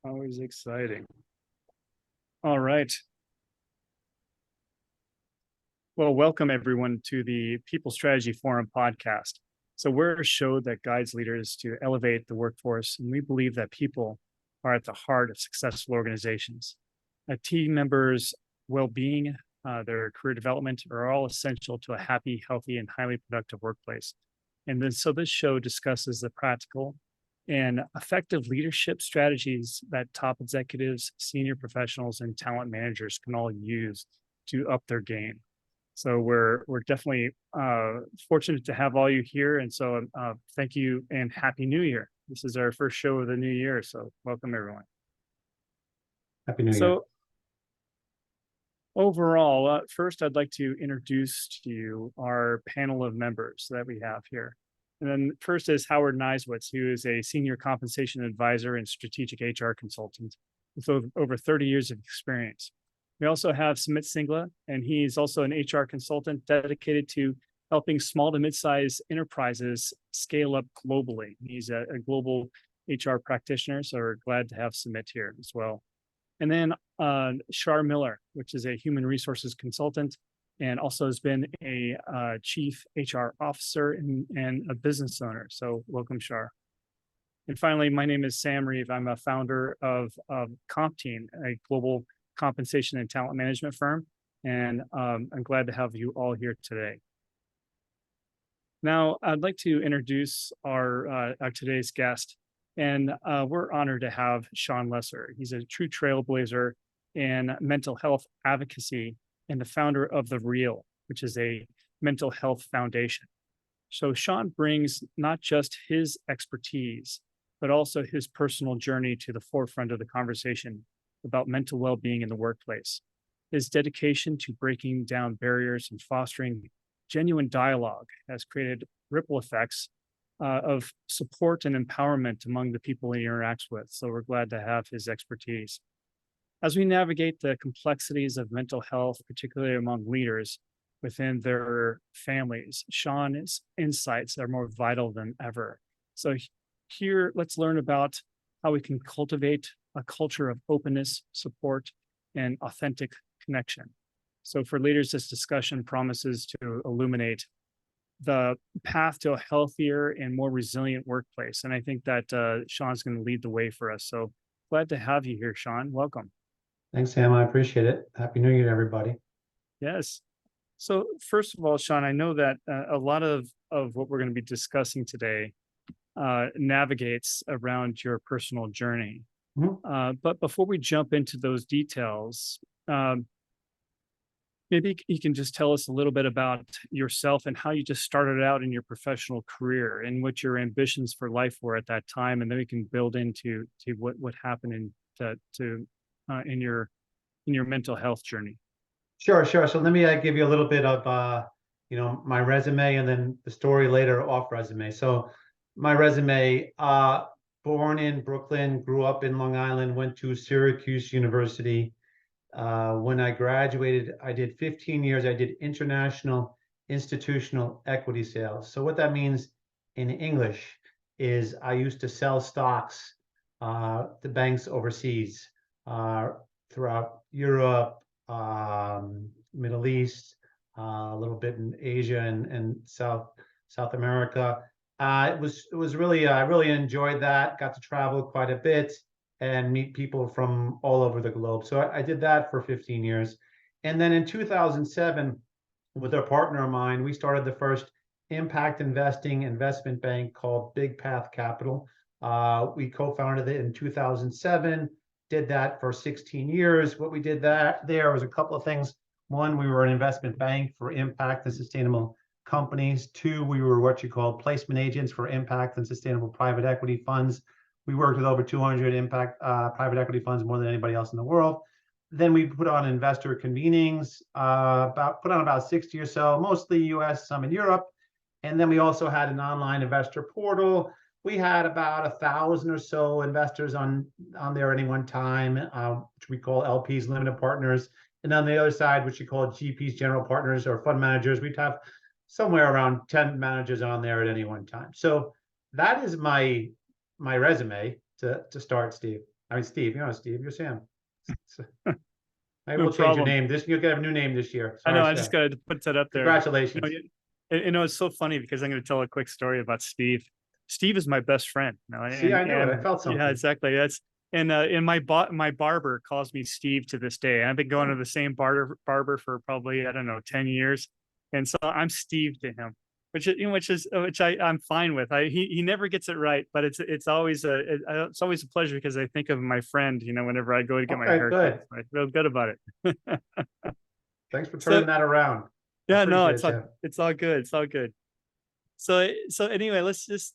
Always exciting. All right. Well, welcome everyone to the People Strategy Forum podcast. So we're a show that guides leaders to elevate the workforce, and we believe that people are at the heart of successful organizations. Team members' well-being, their career development are all essential to a happy, healthy, and highly productive workplace. And then so this show discusses the practical and effective leadership strategies that top executives, senior professionals, and talent managers can all use to up their game. So we're definitely fortunate to have all you here, and so thank you and Happy New Year. This is our first show of the new year, so welcome everyone. Happy New Year. So overall, first I'd like to introduce to you our panel of members that we have here. And then first is Howard Niswitz, who is a senior compensation advisor and strategic HR consultant with over 30 years of experience. We also have Sumit Singla, and he's also an HR consultant dedicated to helping small to mid-sized enterprises scale up globally. He's a global HR practitioner, so we're glad to have Sumit here as well. And then Shar Miller, which is a human resources consultant, and also has been a chief HR officer and a business owner. So welcome, Shar. And finally, my name is Sam Reeve. I'm a founder of CompTeam, a global compensation and talent management firm. And I'm glad to have you all here today. Now, I'd like to introduce our today's guest. And we're honored to have Shawn Lesser. He's a true trailblazer in mental health advocacy and the founder of The Real, which is a mental health foundation. So Shawn brings not just his expertise, but also his personal journey to the forefront of the conversation about mental well-being in the workplace. His dedication to breaking down barriers and fostering genuine dialogue has created ripple effects of support and empowerment among the people he interacts with. So we're glad to have his expertise. As we navigate the complexities of mental health, particularly among leaders within their families, Shawn's insights are more vital than ever. So here, let's learn about how we can cultivate a culture of openness, support, and authentic connection. So for leaders, this discussion promises to illuminate the path to a healthier and more resilient workplace. And I think that Shawn's going to lead the way for us. So glad to have you here, Shawn. Welcome. Thanks, Sam. I appreciate it. Happy New Year to everybody. Yes. So first of all, Shawn, I know that a lot of what we're going to be discussing today navigates around your personal journey. Mm-hmm. But before we jump into those details, maybe you can just tell us a little bit about yourself and how you just started out in your professional career and what your ambitions for life were at that time, and then we can build into what happened in your mental health journey. Sure. So let me give you a little bit of my resume and then the story later off resume. So my resume. Born in Brooklyn, grew up in Long Island, went to Syracuse University. When I graduated, I did 15 years. I did international institutional equity sales. So what that means in English is I used to sell stocks to banks overseas throughout Europe, Middle East, a little bit in Asia and South America. It was really, I really enjoyed that. Got to travel quite a bit and meet people from all over the globe. So I did that for 15 years. And then in 2007, with a partner of mine, we started the first impact investing investment bank called Big Path Capital. We co-founded it in 2007, did that for 16 years. What we did there was a couple of things. One, we were an investment bank for impact and sustainable companies. Two, we were what you call placement agents for impact and sustainable private equity funds. We worked with over 200 impact private equity funds, more than anybody else in the world. Then we put on investor convenings, put on about 60 or so, mostly US, some in Europe. And then we also had an online investor portal. We had about 1,000 or so investors on there at any one time, which we call LPs, limited partners. And on the other side, which you call GPs, general partners, or fund managers, we'd have somewhere around 10 managers on there at any one time. So that is my resume to start, Steve. I mean, Steve, you're not Steve, you're Sam. So, maybe No we'll change your problem. name. You're gonna have a new name this year. I know. Sorry, I just Sam. got to put that up there. Congratulations. It's so funny because I'm going to tell a quick story about Steve. Steve is my best friend. See, I knew it. I felt Yeah, something. exactly. And my barber calls me Steve to this day. I've been going to the same barber for probably, I don't know, 10 years. And so I'm Steve to him, which I'm fine with. He never gets it right, but it's always a pleasure because I think of my friend, whenever I go to get my Okay, haircut. good. I feel good about it. Thanks for So turning that around. I yeah, no, appreciate it, Sam. it's all good. It's all good. So anyway, let's just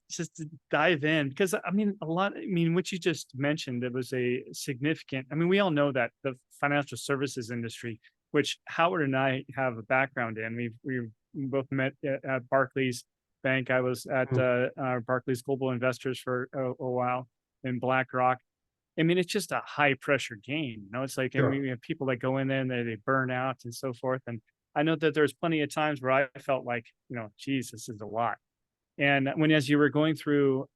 dive in because I mean, what you just mentioned, it was a significant. I mean, we all know that the financial services industry, which Howard and I have a background in, we've both met at Barclays Bank. I was at Mm, Barclays Global Investors for a while in BlackRock. I mean, it's just a high pressure game. It's like, and sure. we have people that go in there and they burn out and so forth. And I know that there's plenty of times where I felt like, geez, this is a lot. And as you were going through,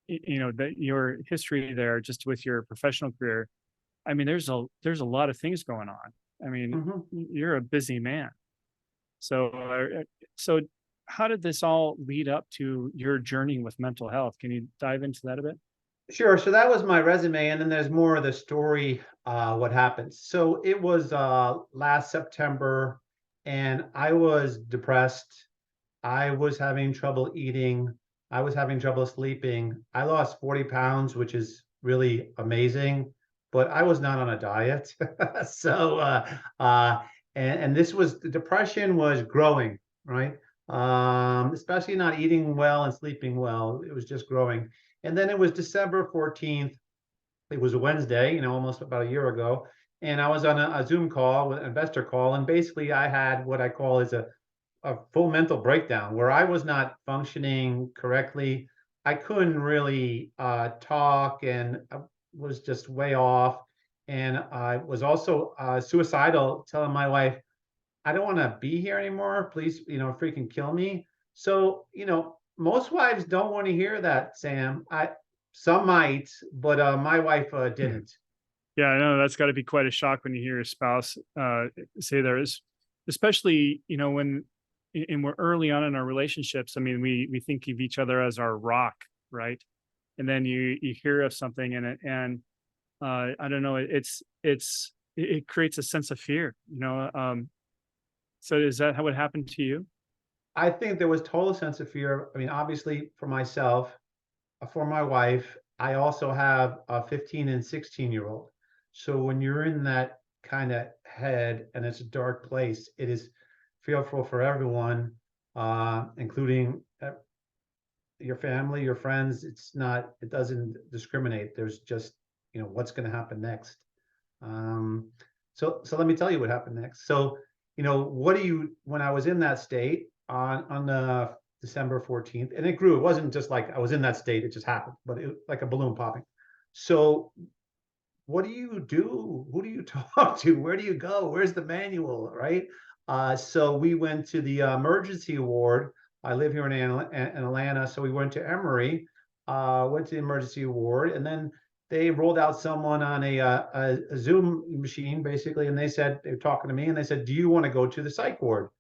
your history there, just with your professional career, I mean, there's a lot of things going on. I mean, Mhm. you're a busy man. So, so how did this all lead up to your journey with mental health? Can you dive into that a bit? Sure. So that was my resume, and then there's more of the story, what happened. So it was last September, and I was depressed. I was having trouble eating. I was having trouble sleeping. I lost 40 pounds, which is really amazing, but I was not on a diet. So, and this was the depression was growing, right? Especially not eating well and sleeping well. It was just growing. And then it was December 14th. It was a Wednesday, almost about a year ago. And I was on a Zoom call, an investor call. And basically, I had what I call is a full mental breakdown where I was not functioning correctly. I couldn't really talk and I was just way off. And I was also suicidal, telling my wife, I don't want to be here anymore. Please, freaking kill me. So, most wives don't want to hear that, Sam. Some might, but my wife didn't. Yeah, I know that's got to be quite a shock when you hear a spouse say there is, especially when and we're early on in our relationships. I mean, we think of each other as our rock, right? And then you hear of something and I don't know, it creates a sense of fear. So is that how it happened to you? I think there was total sense of fear. I mean, obviously for myself, for my wife, I also have a 15 and 16-year-old. So when you're in that kind of head and it's a dark place, it is fearful for everyone, including your family, your friends. It doesn't discriminate. There's just, what's going to happen next. Um, so let me tell you what happened next. So, when I was in that state on December 14th, and it grew. It wasn't just like I was in that state, it just happened, but it like a balloon popping. So what do you do? Who do you talk to? Where do you go? Where's the manual, right? So we went to the emergency ward. I live here in Atlanta, so we went to Emory, went to the emergency ward, and then they rolled out someone on a Zoom machine, basically, and they were talking to me, and they said, "Do you want to go to the psych ward?"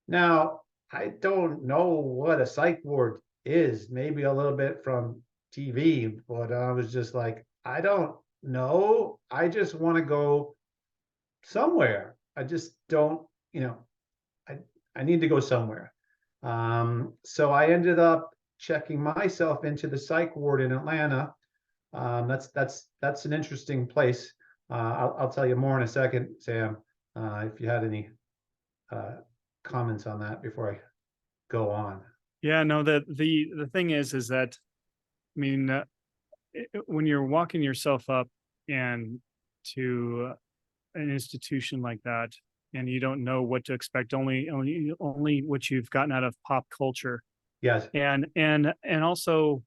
Now, I don't know what a psych ward is, maybe a little bit from TV, but I was just like, I don't know. I just want to go somewhere. I just don't, I, I need to go somewhere. So I ended up checking myself into the psych ward in Atlanta. That's an interesting place. I'll tell you more in a second, Sam, if you had any uh, comments on that before I go on. Yeah, no, the thing is that I mean, when you're walking yourself up and to an institution like that, and you don't know what to expect, only what you've gotten out of pop culture, Yes, and also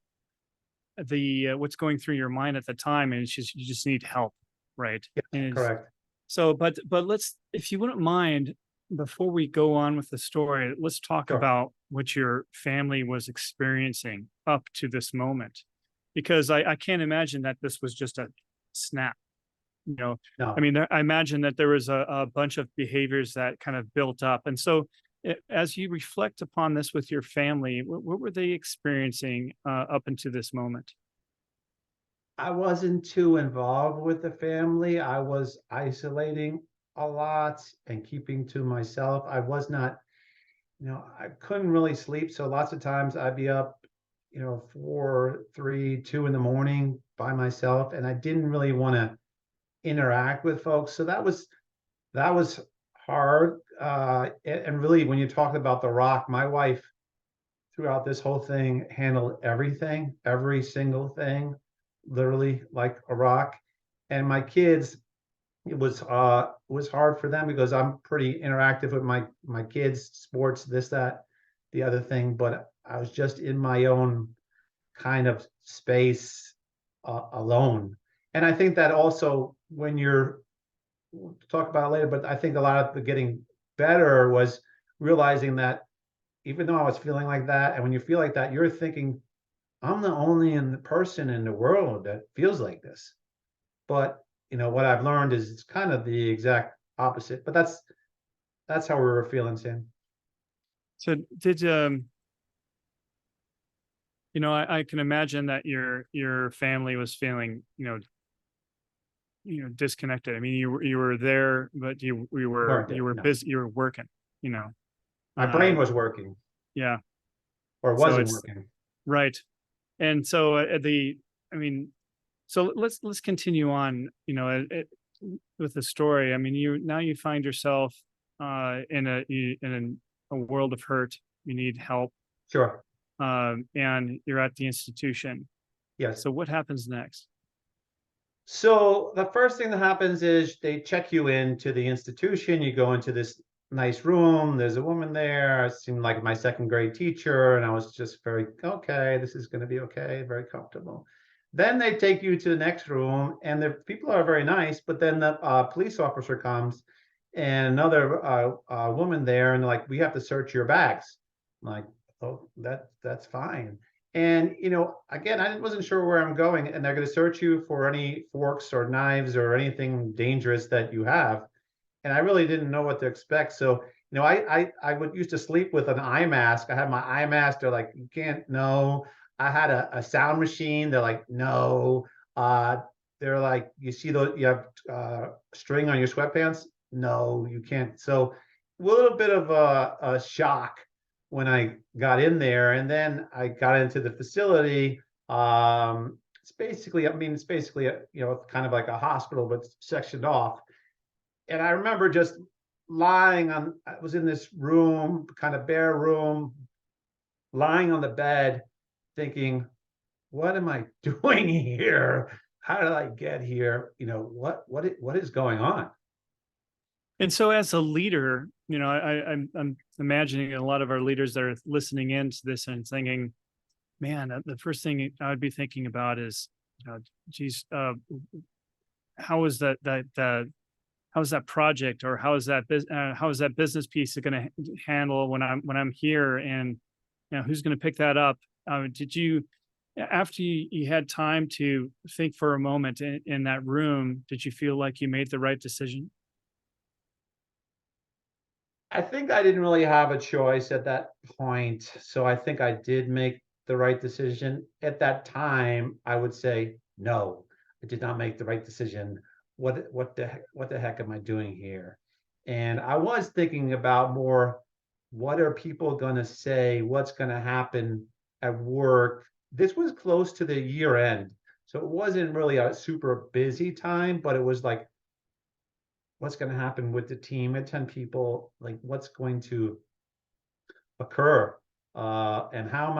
the what's going through your mind at the time, and it's just you just need help, right? yes, And it's, correct. so, but let's, if you wouldn't mind, before we go on with the story, let's talk Sure. about what your family was experiencing up to this moment. because I can't imagine that this was just a snap. You know, I No. mean, I imagine that there was a bunch of behaviors that kind of built up. And so, as you reflect upon this with your family, what were they experiencing up into this moment? I wasn't too involved with the family. I was isolating a lot and keeping to myself. I was not, I couldn't really sleep. So lots of times I'd be up, 4, 3, 2 in the morning by myself, and I didn't really want to interact with folks. So that was hard. And really, when you talk about the rock, my wife throughout this whole thing handled everything, every single thing, literally like a rock. And my kids, it was hard for them because I'm pretty interactive with my kids, sports, this, that, the other thing. But I was just in my own kind of space alone. And I think that also when you're we'll talk about it later, but I think a lot of the getting better was realizing that even though I was feeling like that, and when you feel like that, you're thinking, I'm the only person in the world that feels like this. But what I've learned is it's kind of the exact opposite. But that's how we were feeling, Sam. So did I can imagine that your family was feeling, disconnected. I mean, you were there, but you were Weren't you it? were No. busy, you were working, you know. My Uh brain was working yeah. or So wasn't it's working. right. And so I mean, so let's continue on, with the story. I mean, you find yourself in a world of hurt. You need help, Sure. and you're at the institution. Yes. So what happens next? So the first thing that happens is they check you into the institution. You go into this nice room. There's a woman there. It seemed like my second grade teacher, and I was just very okay. This is going to be okay. Very comfortable. Then they take you to the next room, and the people are very nice. But then the police officer comes, and another woman there, and they're like, we have to search your bags. I'm like, oh, that's fine. And again, I wasn't sure where I'm going, and they're going to search you for any forks or knives or anything dangerous that you have. And I really didn't know what to expect. So, I would used to sleep with an eye mask. I had my eye mask. They're like, you can't. No. I had a sound machine. They're like, no. Uh, they're like, you see those? You have string on your sweatpants? No, you can't. So, a little bit of a shock when I got in there, and then I got into the facility. It's basically kind of like a hospital, but sectioned off. And I remember just I was in this room, kind of bare room, lying on the bed, thinking, what am I doing here? How did I get here? What is going on? And so as a leader, I'm imagining a lot of our leaders that are listening into this and thinking, man, the first thing I would be thinking about is, geez, how is how is that project, or how is that business piece going to handle when I'm here, and who's going to pick that up? Did you, after you had time to think for a moment in that room, did you feel like you made the right decision? I think I didn't really have a choice at that point. So I think I did make the right decision. At that time, I would say, no, I did not make the right decision. What the heck am I doing here? And I was thinking about more, what are people gonna say? What's gonna happen at work? This was close to the year end. So it wasn't really a super busy time, but it was like, what's going to happen with the team at 10 people, like what's going to occur, and how am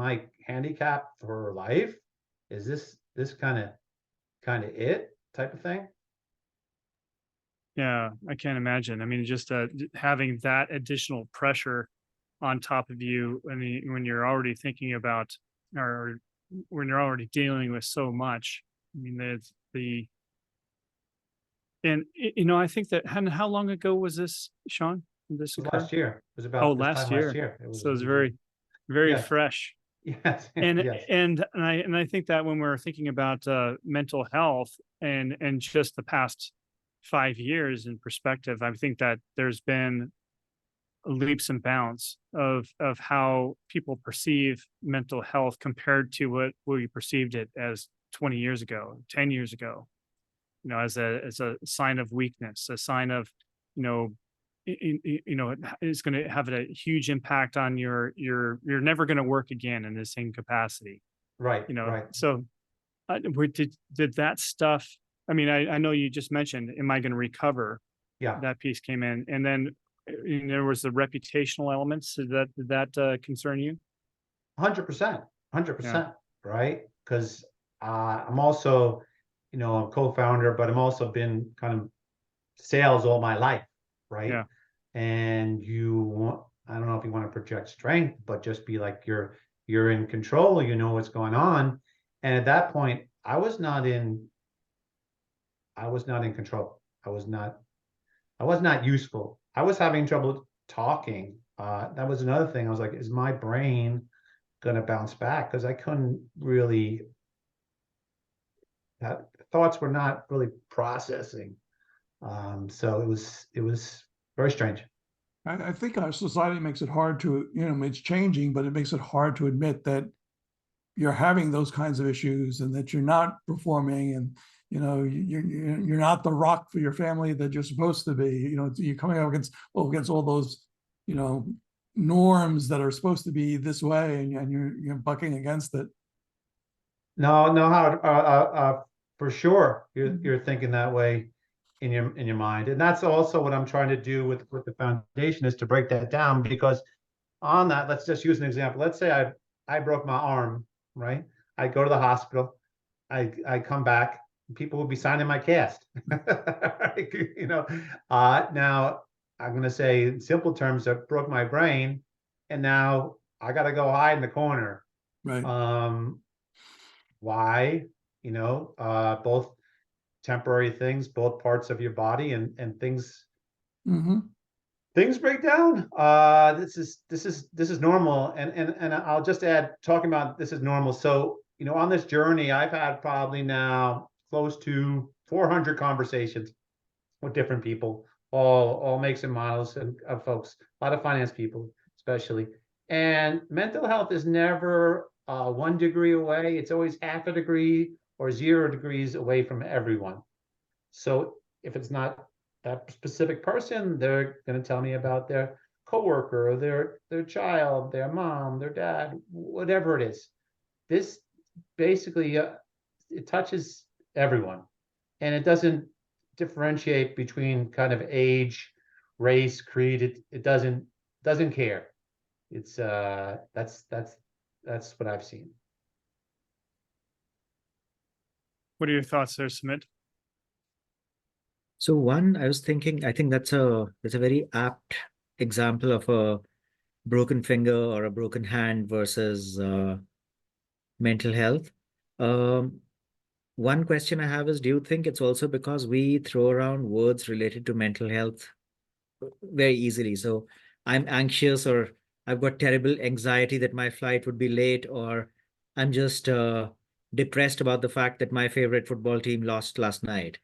I handicapped for life? Is this kind of it type of thing? Yeah, I can't imagine. I mean, just having that additional pressure on top of you. I mean, when you're already thinking about, or when you're already dealing with so much. I mean, there's I think that, and how long ago was this, Sean? This It was occurred? last year. It was Oh, about this time last last year. year. It was, So it it's was very, very yeah. fresh. Yes, And yes, I think that when we're thinking about mental health and just the past 5 years in perspective, I think that there's been leaps and bounds of how people perceive mental health compared to what we perceived it as 20 years ago, 10 years ago, as a sign of weakness, a sign of, you know, it's going to have a huge impact on you're never going to work again in the same capacity, right, right. so did that stuff, I mean, I know you just mentioned, am I going to recover? Yeah, That piece came in, and then there was the reputational elements. Did that concern you? 100%, Yeah, 100%, right? Because I'm also, a co-founder, but I'm also been kind of sales all my life, right? yeah, And I don't know if you want to project strength, but just be like you're in control, you know what's going on. And at that point, I was not in control. I was not useful. I was having trouble talking. That was another thing. I was like, is my brain gonna bounce back? Because I couldn't really, that thoughts were not really processing. So it was very strange. I think our society makes it hard to, it's changing, but it makes it hard to admit that you're having those kinds of issues and that you're not performing, and you're not the rock for your family that you're supposed to be. You're coming up against all those you know norms that are supposed to be this way, and you're bucking against it. No, no, Howard, for sure, you're thinking that way in your mind, and that's also what I'm trying to do with the foundation, is to break that down. Because on that, let's just use an example. Let's say I broke my arm, right? I go to the hospital, I come back, people will be signing my cast. you know, now I'm going to say in simple terms, I broke my brain, and now I got to go hide in the corner. Right. Um, why? Both temporary things, both parts of your body, and things Mm-hmm. things break down. This is normal, and I'll just add, talking about this is normal. So on this journey, I've had probably now close to 400 conversations with different people, all makes and models and of folks, a lot of finance people, especially. And mental health is never 1 degree away. It's always half a degree or 0 degrees away from everyone. So if it's not that specific person, they're going to tell me about their coworker, their child, their mom, their dad, whatever it is. This basically it touches everyone, and it doesn't differentiate between kind of age, race, creed. It doesn't care. It's that's what I've seen. what are your thoughts there, Sumit? So one, I was thinking, I think that's a very apt example of a broken finger or a broken hand versus mental health. Um, One question I have is, do you think it's also because we throw around words related to mental health very easily? So I'm anxious, or I've got terrible anxiety that my flight would be late, or I'm just depressed about the fact that my favorite football team lost last night.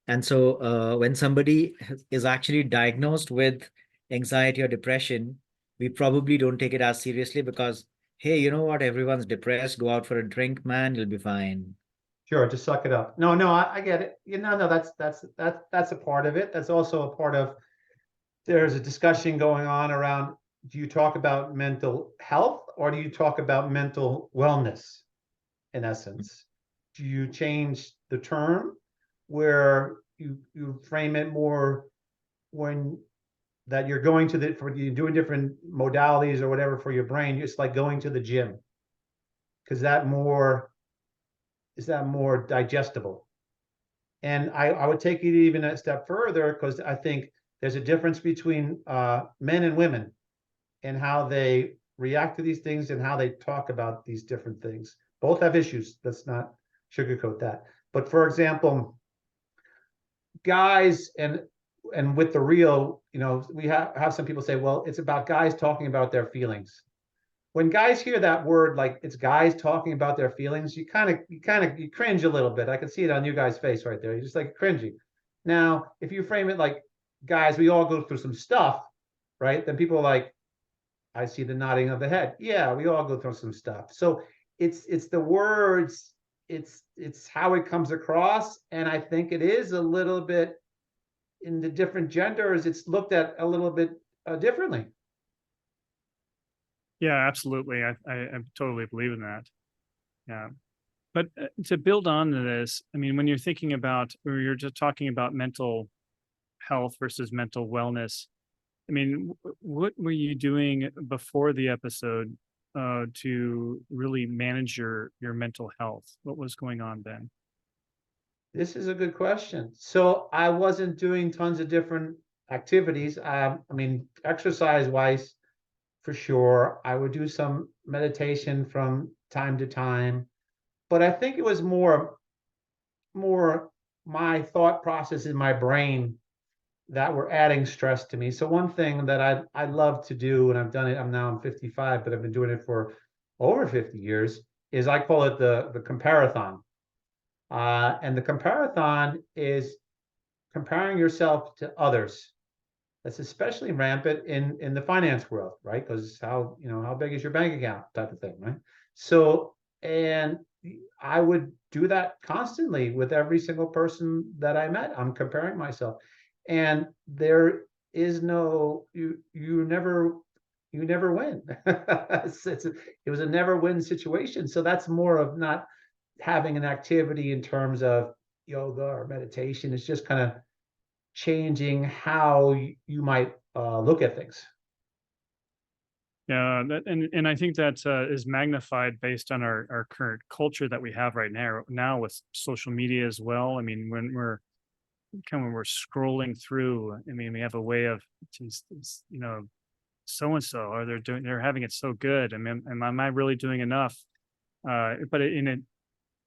And so when somebody is actually diagnosed with anxiety or depression, we probably don't take it as seriously because, hey, you know what? Everyone's depressed. Go out for a drink, man. You'll be fine. Sure, just suck it up. No, no, I get it. No, that's a part of it. That's also a part of, there's a discussion going on around, do you talk about mental health or do you talk about mental wellness, in essence? Do you change the term where you frame it more when that you're going to you're doing different modalities or whatever for your brain? It's like going to the gym, because is that more digestible? And I would take it even a step further, because I think there's a difference between men and women and how they react to these things and how they talk about these different things. Both have issues. Let's not sugarcoat that. But for example, guys, and with the real, we have some people say, well, it's about guys talking about their feelings. when guys hear that word, like it's guys talking about their feelings, you cringe a little bit. I can see it on you guys' face right there. You're just like cringy. Now, if you frame it like, guys, we all go through some stuff, right? Then people are like, I see the nodding of the head. Yeah, we all go through some stuff. So it's the words, it's how it comes across, and I think it is a little bit in the different genders. It's looked at a little bit differently. Yeah, absolutely. I totally believe in that. Yeah. But to build on to this, I mean, when you're thinking about, or you're just talking about mental health versus mental wellness, I mean, what were you doing before the episode to really manage your mental health? What was going on then? This is a good question. So I wasn't doing tons of different activities. I mean, exercise wise, for sure. I would do some meditation from time to time, but I think it was more my thought process in my brain that were adding stress to me. So one thing that I love to do, and I've done it, I'm 55, but I've been doing it for over 50 years, is I call it the comparathon. And the comparathon is comparing yourself to others. That's especially rampant in the finance world, right? Because how big is your bank account type of thing, right? So, and I would do that constantly with every single person that I met. I'm comparing myself, and there is no you never win. It was a never win situation. So that's more of not having an activity in terms of yoga or meditation. It's just kind of changing how you might look at things. Yeah, and I think that is magnified based on our current culture that we have right now with social media as well. I mean, when we're scrolling through, I mean, we have a way of just, so and so, or they're having it so good. I mean, am I really doing enough? But it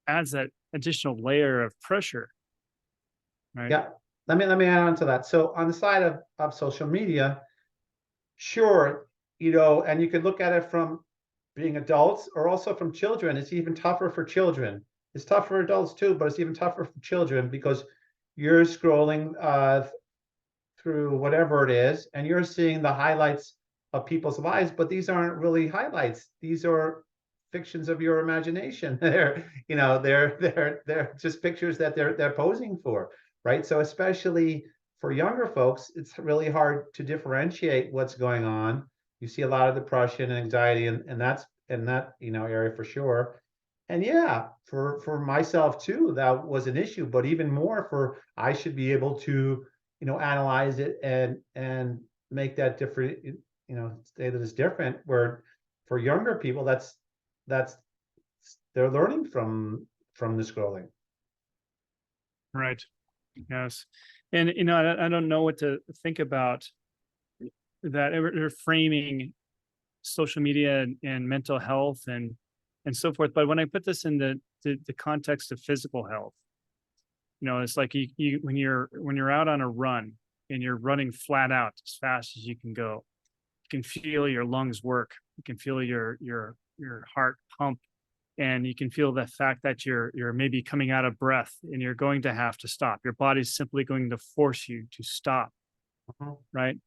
adds that additional layer of pressure, right? Yeah, let me add on to that. So on the side of social media, sure, and you could look at it from being adults or also from children. It's even tougher for children. It's tough for adults too, but it's even tougher for children because you're scrolling through whatever it is, and you're seeing the highlights of people's lives, but these aren't really highlights. These are fictions of your imagination. They're just pictures that they're posing for, right? So especially for younger folks, it's really hard to differentiate what's going on. You see a lot of depression and anxiety, and that's in that area for sure. And yeah, for myself too, that was an issue, but even more for I should be able to analyze it and make that different, say that it's different. Where for younger people, that's they're learning from the scrolling. Right. Yes. And I don't know what to think about that. They're framing social media and mental health and so forth. But when I put this in the context of physical health, it's like you when you're out on a run and you're running flat out as fast as you can go, you can feel your lungs work. You can feel your heart pump, and you can feel the fact that you're maybe coming out of breath and you're going to have to stop. Your body's simply going to force you to stop, Mhm. right?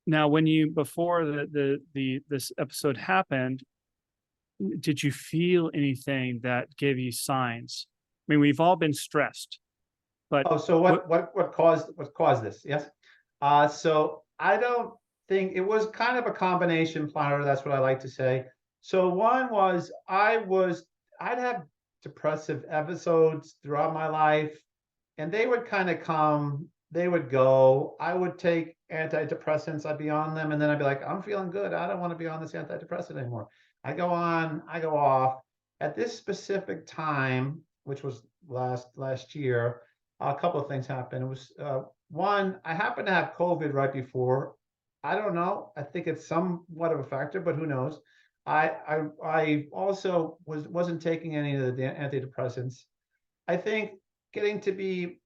Now, when you before this episode happened, did you feel anything that gave you signs? I mean, we've all been stressed, but Oh, so what caused this? Yes. So I don't think it was kind of a combination planner. That's what I like to say. So one was I'd have depressive episodes throughout my life, and they would kind of come, they would go. I would take antidepressants, I'd be on them, and then I'd be like, I'm feeling good. I don't want to be on this antidepressant anymore. I go on, I go off. At this specific time, which was last year, a couple of things happened. It was one, I happened to have COVID right before. I don't know. I think it's somewhat of a factor, but who knows? I also wasn't taking any of the antidepressants. I think getting to be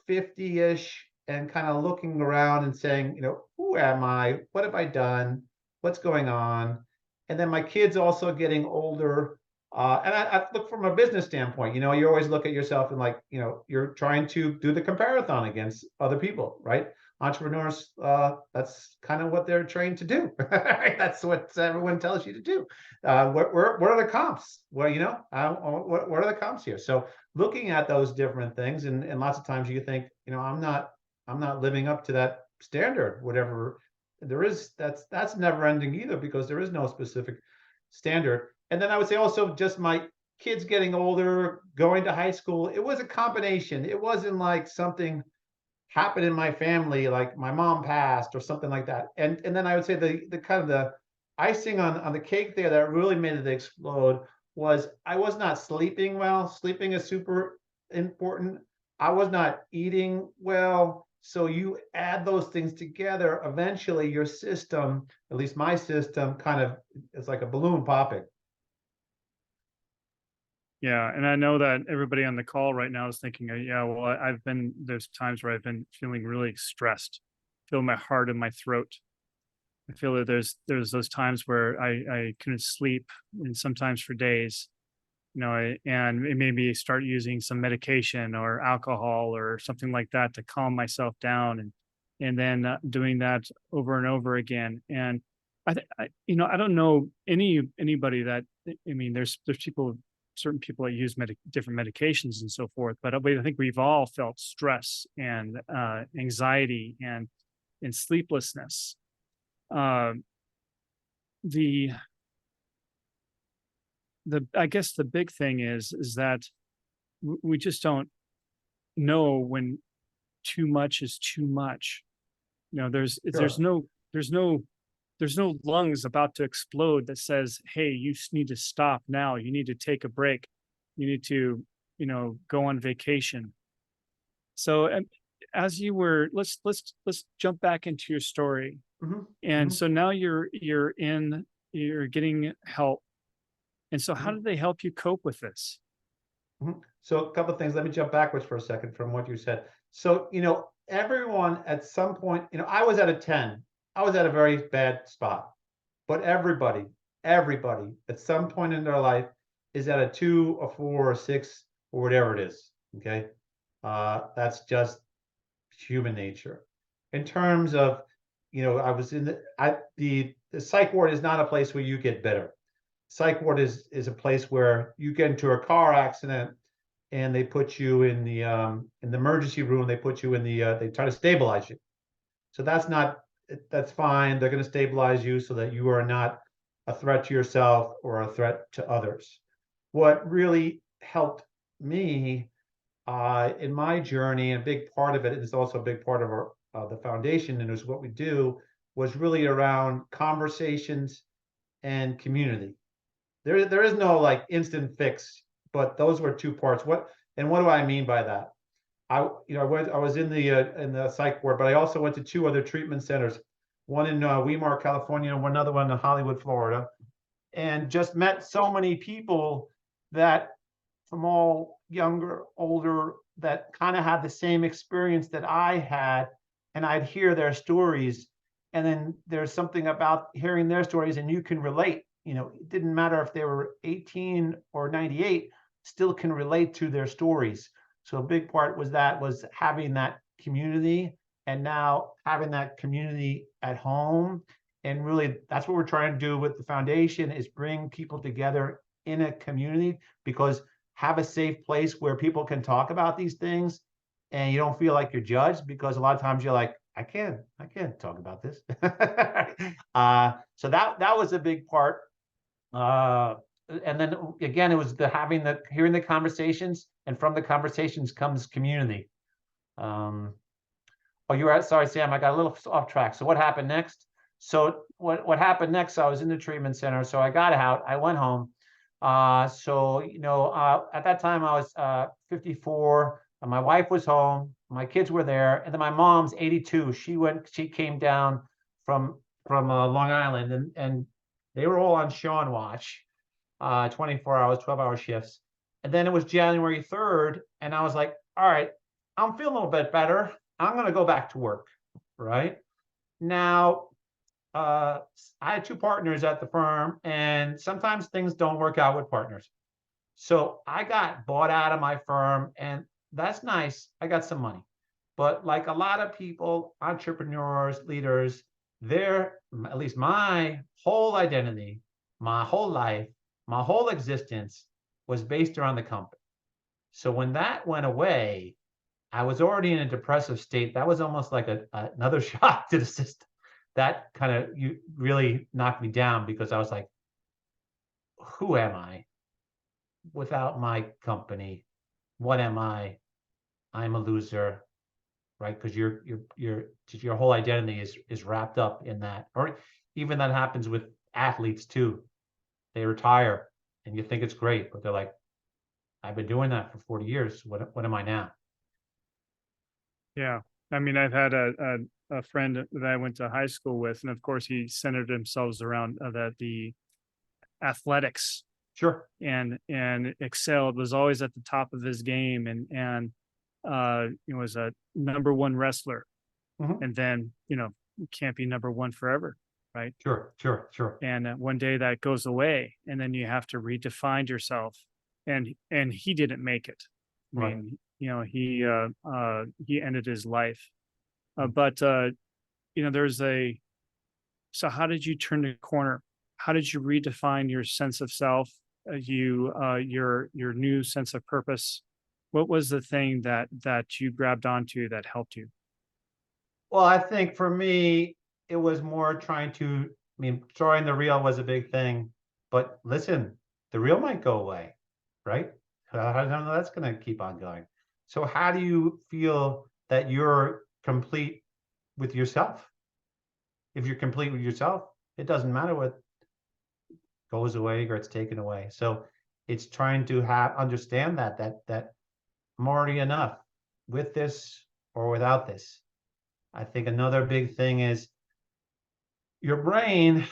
50-ish and kind of looking around and saying, who am I? What have I done? What's going on? And then my kids also getting older. And I look from a business standpoint, you know, you always look at yourself and like, you know, you're trying to do the comparathon against other people, right? Entrepreneurs, that's kind of what they're trained to do. That's what everyone tells you to do. What are the comps? Well, you know, what are the comps here? So looking at those different things, and lots of times you think, you know, I'm not living up to that standard, whatever there is. That's never ending either, because there is no specific standard. And then I would say also just my kids getting older, going to high school. It was a combination. It wasn't like something happened in my family, like my mom passed or something like that. And then I would say the kind of the icing on the cake there that really made it explode was I was not sleeping well. Sleeping is super important. I was not eating well. So you add those things together, eventually your system, at least my system, kind of is like a balloon popping. Yeah, and I know that everybody on the call right now is thinking, yeah, well, there's times where I've been feeling really stressed, feel my heart in my throat. I feel that there's those times where I couldn't sleep, and sometimes for days, you know, and maybe start using some medication or alcohol or something like that to calm myself down, and then doing that over and over again. And you know, I don't know anybody that, I mean, there's certain people that use different medications and so forth, but I think we've all felt stress and anxiety and sleeplessness. Uh, the I guess the big thing is that we just don't know when too much is too much. You know, Sure. there's no lungs about to explode that says, hey, you need to stop now. You need to take a break. You need to, you know, go on vacation. So as you were, let's jump back into your story. Hmm. And Hmm. so now you're getting help. And so how Hmm. did they help you cope with this? Mhm. So a couple of things. Let me jump backwards for a second from what you said. So, you know, everyone at some point, you know, I was at a 10. I was at a very bad spot. But everybody at some point in their life is at a 2, a 4, a 6, or whatever it is. Okay. That's just human nature. In terms of, you know, I was in the psych ward is not a place where you get better. Psych ward is a place where you get into a car accident and they put you in the emergency room. They put you in they try to stabilize you. So that's fine. They're going to stabilize you so that you are not a threat to yourself or a threat to others. What really helped me in my journey, and a big part of it is also a big part of our the foundation, and is what we do, was really around conversations and community. There is no like instant fix, but those were two parts. What do I mean by that? I was in the psych ward, but I also went to two other treatment centers, one in Weimar, California, and one other one in Hollywood, Florida, and just met so many people that from all younger, older, that kind of had the same experience that I had, and I'd hear their stories. And then there's something about hearing their stories, and you can relate. You know, it didn't matter if they were 18 or 98, still can relate to their stories. So a big part was having that community, and now having that community at home. And really, that's what we're trying to do with the foundation, is bring people together in a community, because have a safe place where people can talk about these things and you don't feel like you're judged, because a lot of times you're like, I can't talk about this. So that was a big part. And then again, it was hearing the conversations, and from the conversations comes community. Oh, you're right. Sorry, Sam, I got a little off track. So what happened next? So what happened next? I was in the treatment center. So I got out, I went home. So, you know, at that time I was 54, and my wife was home, my kids were there, and then my mom's 82. She came down from Long Island, and they were all on Shawn watch, 24 hours, 12-hour shifts. And then it was January 3rd, and I was like, all right, I'm feeling a little bit better. I'm going to go back to work, right? Now, I had two partners at the firm, and sometimes things don't work out with partners. So I got bought out of my firm, and that's nice. I got some money. But like a lot of people, entrepreneurs, leaders, their, at least my whole identity, my whole life, my whole existence was based around the company. So when that went away, I was already in a depressive state. That was almost like another shock to the system. That kind of you really knocked me down because I was like, who am I without my company? What am I? I'm a loser, right? Because your whole identity is wrapped up in that. Or even that happens with athletes too. They retire and you think it's great, but they're like, I've been doing that for 40 years. What am I now? Yeah. I mean, I've had a friend that I went to high school with, and of course, he centered himself around the athletics Sure. and excelled, was always at the top of his game, and he was a number one wrestler. Mhm. And then, you can't be number one forever, right? Sure, sure, sure. And one day that goes away, and then you have to redefine yourself. And he didn't make it. I Right. mean, he ended his life. Mm. But there's a so how did you turn the corner? How did you redefine your sense of self? Your new sense of purpose? What was the thing that you grabbed onto that helped you? Well, I think for me, it was more trying to, I mean, throwing the reel was a big thing, but listen, the reel might go away, right? I don't know that's going to keep on going. So how do you feel that you're complete with yourself? If you're complete with yourself, it doesn't matter what goes away or it's taken away. So it's trying to understand that I'm already enough with this or without this. I think another big thing is your brain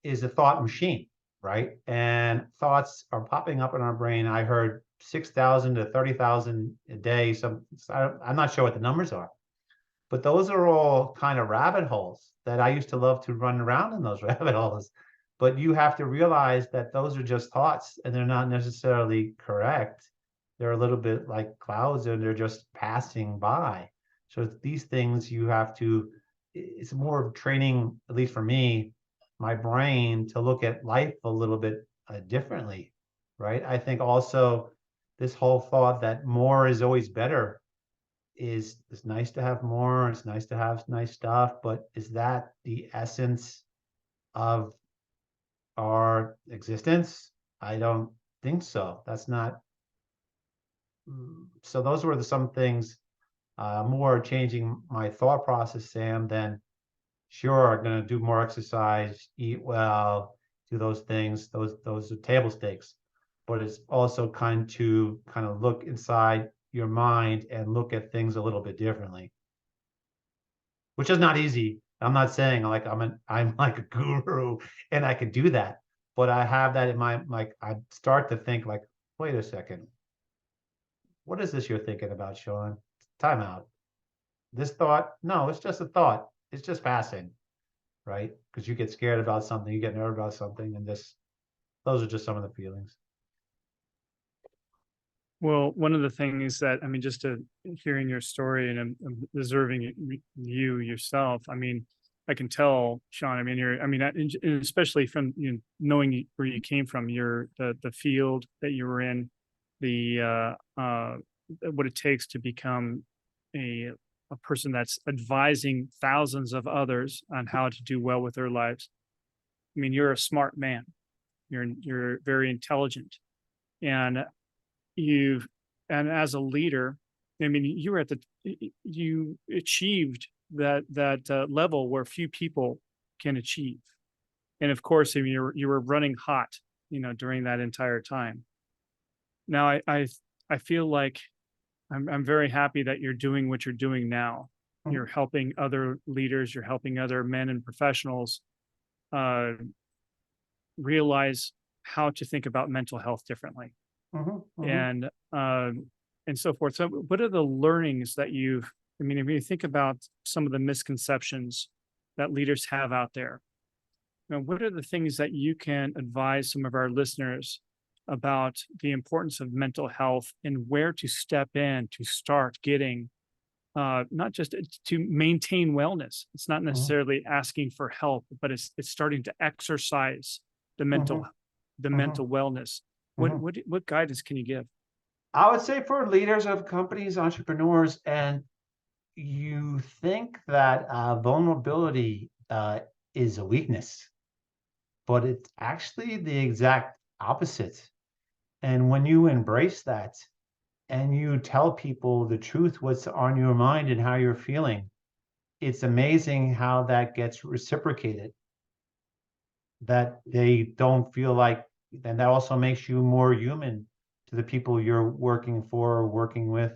is a thought machine, right? And thoughts are popping up in our brain. I heard 6,000 to 30,000 a day. I'm not sure what the numbers are, but those are all kind of rabbit holes that I used to love to run around in those rabbit holes. But you have to realize that those are just thoughts and they're not necessarily correct. They're a little bit like clouds and they're just passing by. So these things you have to, it's more of training, at least for me, my brain to look at life a little bit differently, right? I think also this whole thought that more is always better is it's nice to have more, it's nice to have nice stuff, but is that the essence of our existence? I don't think so. That's not. So those were some things more changing my thought process, Sam, than sure, I'm going to do more exercise, eat well, do those things. Those are table stakes, but it's also kind of look inside your mind and look at things a little bit differently, which is not easy. I'm not saying like I'm like a guru and I could do that, but I have that in my like I start to think like, wait a second, what is this you're thinking about, Shawn? Time out. This thought, no, it's just a thought. It's just passing, right? Because you get scared about something, you get nervous about something, and those are just some of the feelings. Well, one of the things that, I mean, just to hearing your story and observing you yourself, I mean, I can tell, Shawn, I mean, and especially from knowing where you came from, the field that you were in, what it takes to become a person that's advising thousands of others on how to do well with their lives. I mean, you're a smart man. You're very intelligent, and you've and as a leader, I mean, you achieved that level where few people can achieve. And of course, I mean, you were running hot, during that entire time. Now, I feel like I'm very happy that you're doing what you're doing now. Mhm. You're helping other leaders, you're helping other men and professionals uh, realize how to think about mental health differently. Mhm, mhm. and and so forth. So what are the learnings that I mean, if you think about some of the misconceptions that leaders have out there. Now, what are the things that you can advise some of our listeners about the importance of mental health and where to step in to start getting not just to maintain wellness? It's not necessarily asking for help, but it's starting to exercise the mental wellness. What guidance can you give? I would say for leaders of companies, entrepreneurs, and you think that vulnerability is a weakness, but it's actually the exact opposite. And when you embrace that and you tell people the truth, what's on your mind and how you're feeling, it's amazing how that gets reciprocated. That they don't feel like, and that also makes you more human to the people you're working for, working with,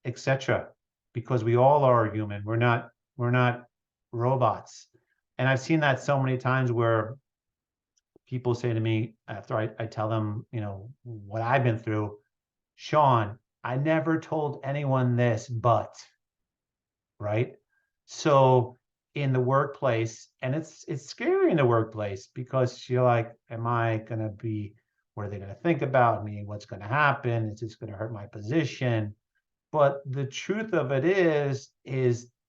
etc. Because we all are human. We're not robots. And I've seen that so many times where people say to me after I tell them, you know, what I've been through, Shawn, I never told anyone this, but, right? So in the workplace, and it's scary in the workplace because you're like, am I gonna be, what are they gonna think about me? What's gonna happen? Is this gonna hurt my position? But the truth of it is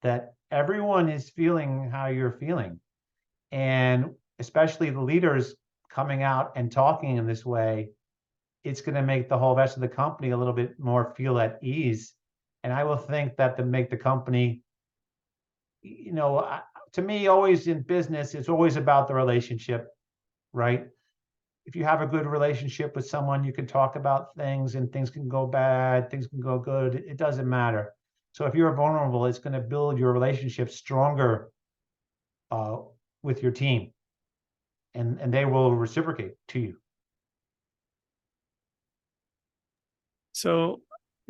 that everyone is feeling how you're feeling. And especially the leaders coming out and talking in this way, it's going to make the whole rest of the company a little bit more feel at ease. And I will think that to make the company, you know, to me, always in business, it's always about the relationship, right? If you have a good relationship with someone, you can talk about things and things can go bad, things can go good. It doesn't matter. So if you're vulnerable, it's going to build your relationship stronger with your team, and they will reciprocate to you. So,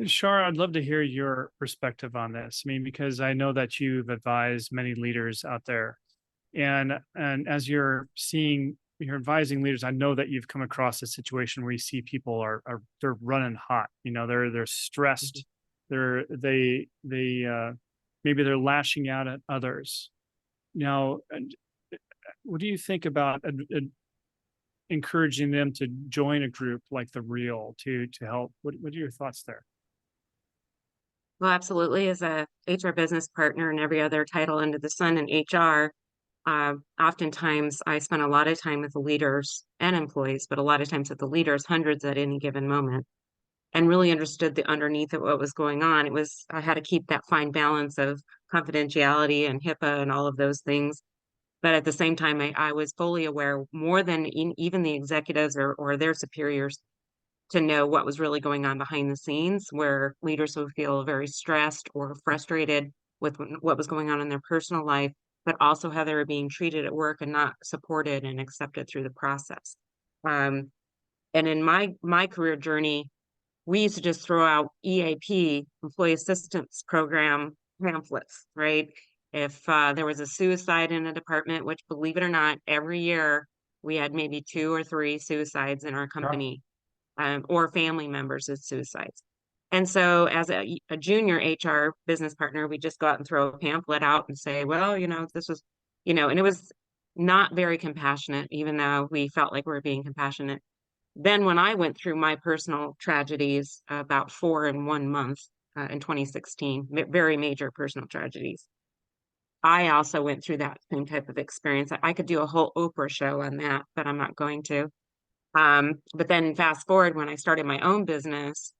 Shar, I'd love to hear your perspective on this. I mean, because I know that you've advised many leaders out there, and as you're advising leaders, I know that you've come across a situation where you see people they're running hot. You know, they're stressed. They maybe they're lashing out at others. Now, what do you think about encouraging them to join a group like The Real to help? What are your thoughts there? Well, absolutely. As a HR business partner and every other title under the sun in HR, oftentimes I spend a lot of time with the leaders and employees, but a lot of times with the leaders, hundreds at any given moment, and really understood the underneath of what was going on. I had to keep that fine balance of confidentiality and HIPAA and all of those things. But at the same time, I was fully aware, more than even the executives or their superiors, to know what was really going on behind the scenes, where leaders would feel very stressed or frustrated with what was going on in their personal life, but also how they were being treated at work and not supported and accepted through the process. And in my career journey, we used to just throw out EAP, Employee Assistance Program pamphlets, right? If there was a suicide in a department, which, believe it or not, every year we had maybe 2 or 3 suicides in our company, or family members with suicides. And so as a junior HR business partner, we just go out and throw a pamphlet out and say, well, you know, this was, you know, and it was not very compassionate, even though we felt like we were being compassionate. Then when I went through my personal tragedies, about 4 in 1 month in 2016, very major personal tragedies, I also went through that same type of experience. I could do a whole Oprah show on that, but I'm not going to. But then fast forward, when I started my own business,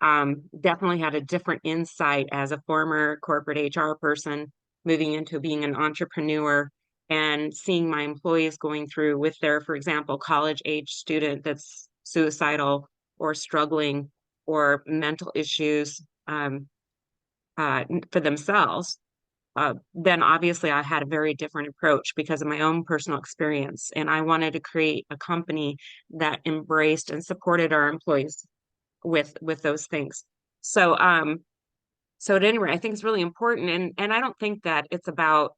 definitely had a different insight as a former corporate HR person, moving into being an entrepreneur and seeing my employees going through with their, for example, college age student that's suicidal or struggling or mental issues for themselves. Then obviously I had a very different approach because of my own personal experience. And I wanted to create a company that embraced and supported our employees with those things. So so at any rate, I think it's really important. And I don't think that it's about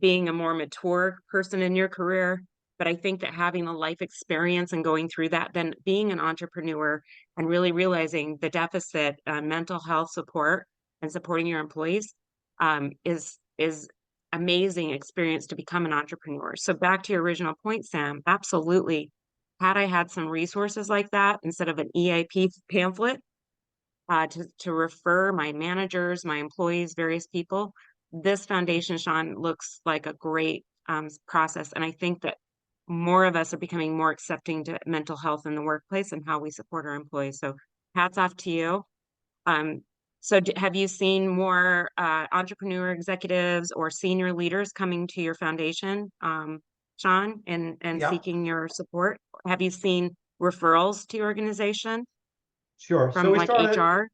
being a more mature person in your career, but I think that having a life experience and going through that, then being an entrepreneur and really realizing the deficit mental health support and supporting your employees is amazing experience to become an entrepreneur. So back to your original point, Sam, absolutely. Had I had some resources like that instead of an EAP pamphlet, to refer my managers, my employees, various people, this foundation, Shawn, looks like a great process. And I think that more of us are becoming more accepting to mental health in the workplace and how we support our employees. So hats off to you. So have you seen more entrepreneur executives or senior leaders coming to your foundation, Shawn, and Yeah, seeking your support? Have you seen referrals to your organization sure. from like HR?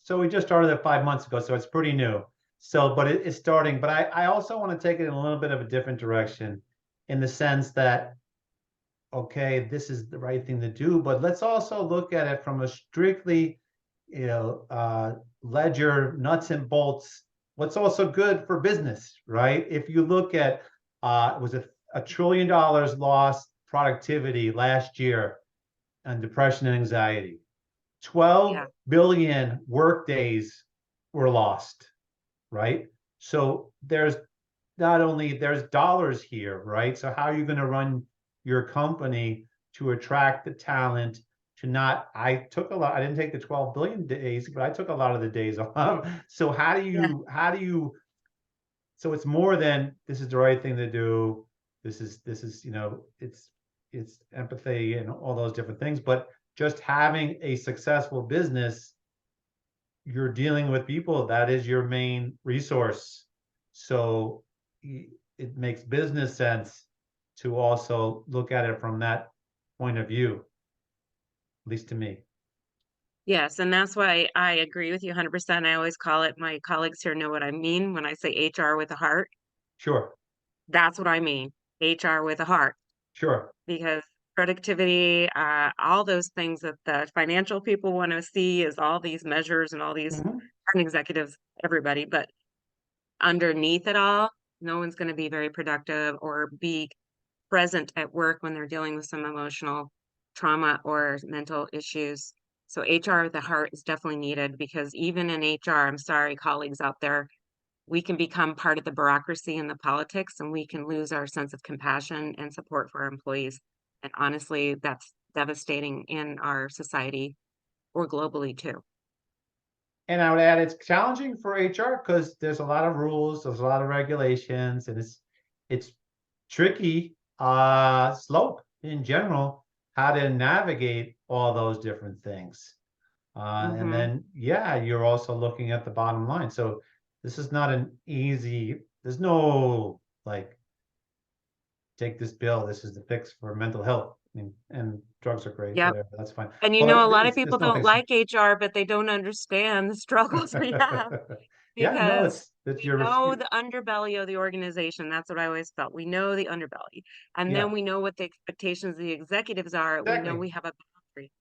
So we just started it 5 months ago, so it's pretty new. So, but it's starting. But I also want to take it in a little bit of a different direction, in the sense that, okay, this is the right thing to do, but let's also look at it from a strictly, ledger, nuts and bolts. What's also good for business, right? If you look at, it was $1 trillion lost productivity last year on depression and anxiety. 12 Yeah. billion work days were lost, right? So there's not only there's dollars here, right? So how are you going to run your company to attract the talent to not, I didn't take the 12 billion days, but I took a lot of the days off. So how do you, so it's more than this is the right thing to do. This is, it's empathy and all those different things, but just having a successful business, you're dealing with people, that is your main resource. So it makes business sense to also look at it from that point of view, at least to me. Yes, and that's why I agree with you 100%. I always call it, my colleagues here know what I mean when I say HR with a heart. Sure, That's what I mean, HR with a heart, sure. because productivity, all those things that the financial people want to see is all these measures and all these Mhm. executives, everybody, but underneath it all, no one's going to be very productive or be present at work when they're dealing with some emotional trauma or mental issues. So HR with the heart is definitely needed, because even in HR, I'm sorry, colleagues out there, we can become part of the bureaucracy and the politics, and we can lose our sense of compassion and support for our employees. And honestly, that's devastating in our society or globally too. And I would add, it's challenging for HR because there's a lot of rules, there's a lot of regulations, and it's tricky, slope in general, how to navigate all those different things. And then, yeah, you're also looking at the bottom line. So this is not an easy, there's no like, take this bill, this is the fix for mental health. I mean, and drugs are great, Yep. whatever, that's fine. And you know, But a lot of it's people no don't fix. like HR, but they don't understand the struggles we have, Yeah, no, because it's we know the underbelly of the organization. That's what I always felt. We know the underbelly. And yeah, then we know what the expectations of the executives are. We know exactly. we have a boundary.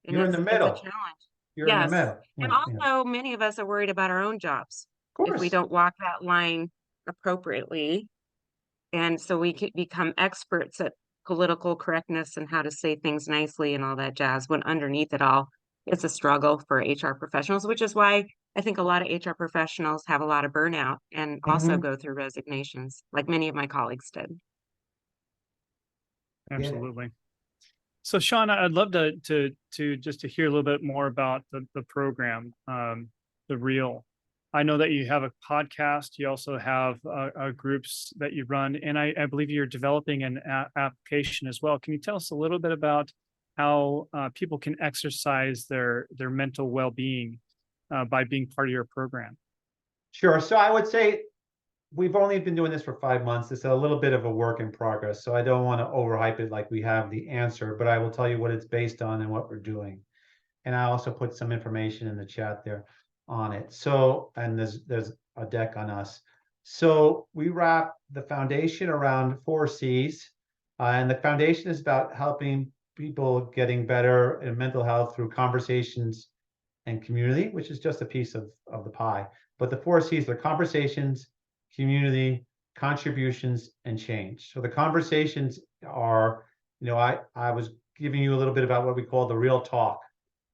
And You're in the it's a middle. challenge. You're in the Yes. middle. And Yeah, yeah. also many of us are worried about our own jobs Of if we course. don't walk that line appropriately. And so we could become experts at political correctness and how to say things nicely and all that jazz, when underneath it all, it's a struggle for HR professionals, which is why I think a lot of HR professionals have a lot of burnout and also Mhm. go through resignations, like many of my colleagues did. Yeah. Absolutely. So Shawn, I'd love to just to hear a little bit more about the program, the Real. I know that you have a podcast. You also have groups that you run, and I believe you're developing an application as well. Can you tell us a little bit about how people can exercise their mental well-being by being part of your program? Sure. So I would say we've only been doing this for 5 months. It's a little bit of a work in progress. So I don't want to overhype it like we have the answer, but I will tell you what it's based on and what we're doing. And I also put some information in the chat there on it. So, and there's a deck on us. So we wrap the foundation around 4 C's. And the foundation is about helping people getting better in mental health through conversations and community, which is just a piece of the pie. But the 4 C's are conversations, community, contributions, and change. So the conversations are, I was giving you a little bit about what we call the real talk,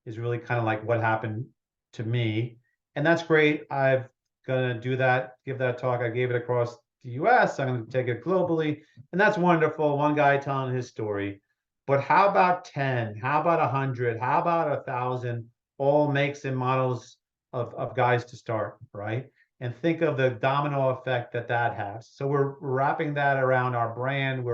is really kind of like what happened to me. And that's great. I've gonna do that, give that talk. I gave it across the US, I'm going to take it globally. And that's wonderful. One guy telling his story. But how about 10? How about 100? How about 1,000? All makes and models of guys to start, right? And think of the domino effect that that has. So we're wrapping that around our brand.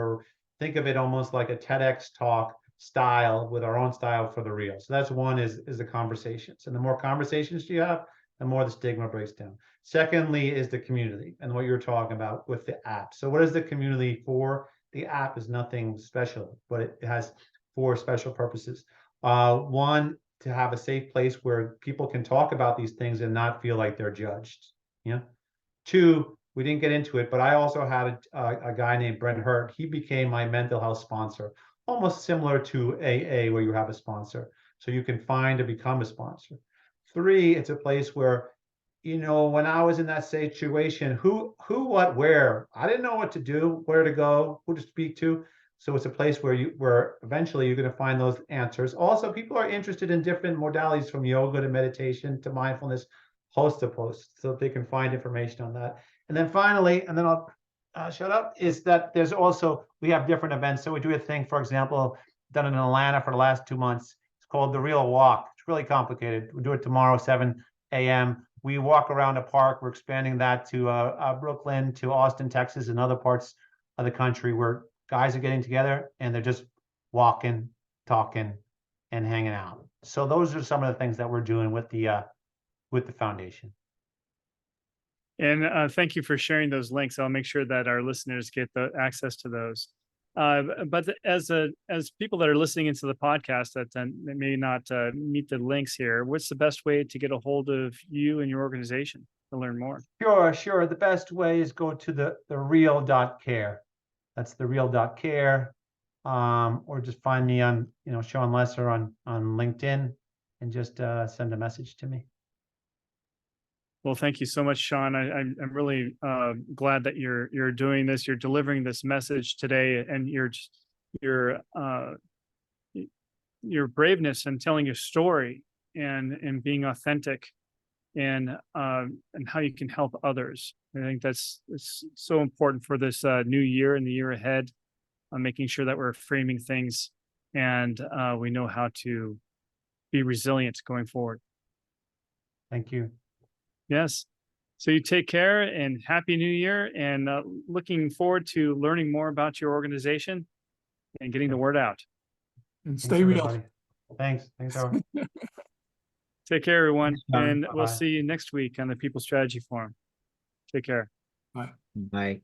Think of it almost like a TEDx talk style with our own style for the real. So that's one is the conversations. And the more conversations you have, the more the stigma breaks down. Secondly is the community and what you're talking about with the app. So what is the community for? The app is nothing special, but it has 4 special purposes. One, to have a safe place where people can talk about these things and not feel like they're judged. Yeah. 2, we didn't get into it, but I also had a guy named Brent Hurt. He became my mental health sponsor, almost similar to AA where you have a sponsor. So you can find to become a sponsor. 3, it's a place where, you know, when I was in that situation, who, what, where, I didn't know what to do, where to go, who to speak to. So it's a place where eventually you're going to find those answers. Also, people are interested in different modalities from yoga to meditation to mindfulness, host to post, so that they can find information on that. And then finally, and then I'll shut up, is that there's also, we have different events. So we do a thing, for example, done in Atlanta for the last 2 months. It's called the Real Walk. It's really complicated. We'll do it tomorrow, 7 a.m. We walk around a park. We're expanding that to Brooklyn, to Austin, Texas, and other parts of the country where guys are getting together and they're just walking, talking, and hanging out. So those are some of the things that we're doing with the foundation. And thank you for sharing those links. I'll make sure that our listeners get the access to those. But as people that are listening into the podcast that may not meet the links here, what's the best way to get a hold of you and your organization to learn more? Sure. The best way is go to the real.care. That's the real.care. Or just find me on, Shawn Lesser on LinkedIn and just send a message to me. Well, thank you so much, Shawn. I'm really glad that you're doing this. You're delivering this message today, and your braveness and telling your story and being authentic and how you can help others. I think it's so important for this new year and the year ahead, making sure that we're framing things and we know how to be resilient going forward. Thank you. Yes. So you take care and happy new year, and looking forward to learning more about your organization and getting the word out. And stay real. Everybody. Thanks, Howard. Take care, everyone. Thanks, Howard. And we'll Bye-bye. see you next week on the People Strategy Forum. Take care. Bye. Bye.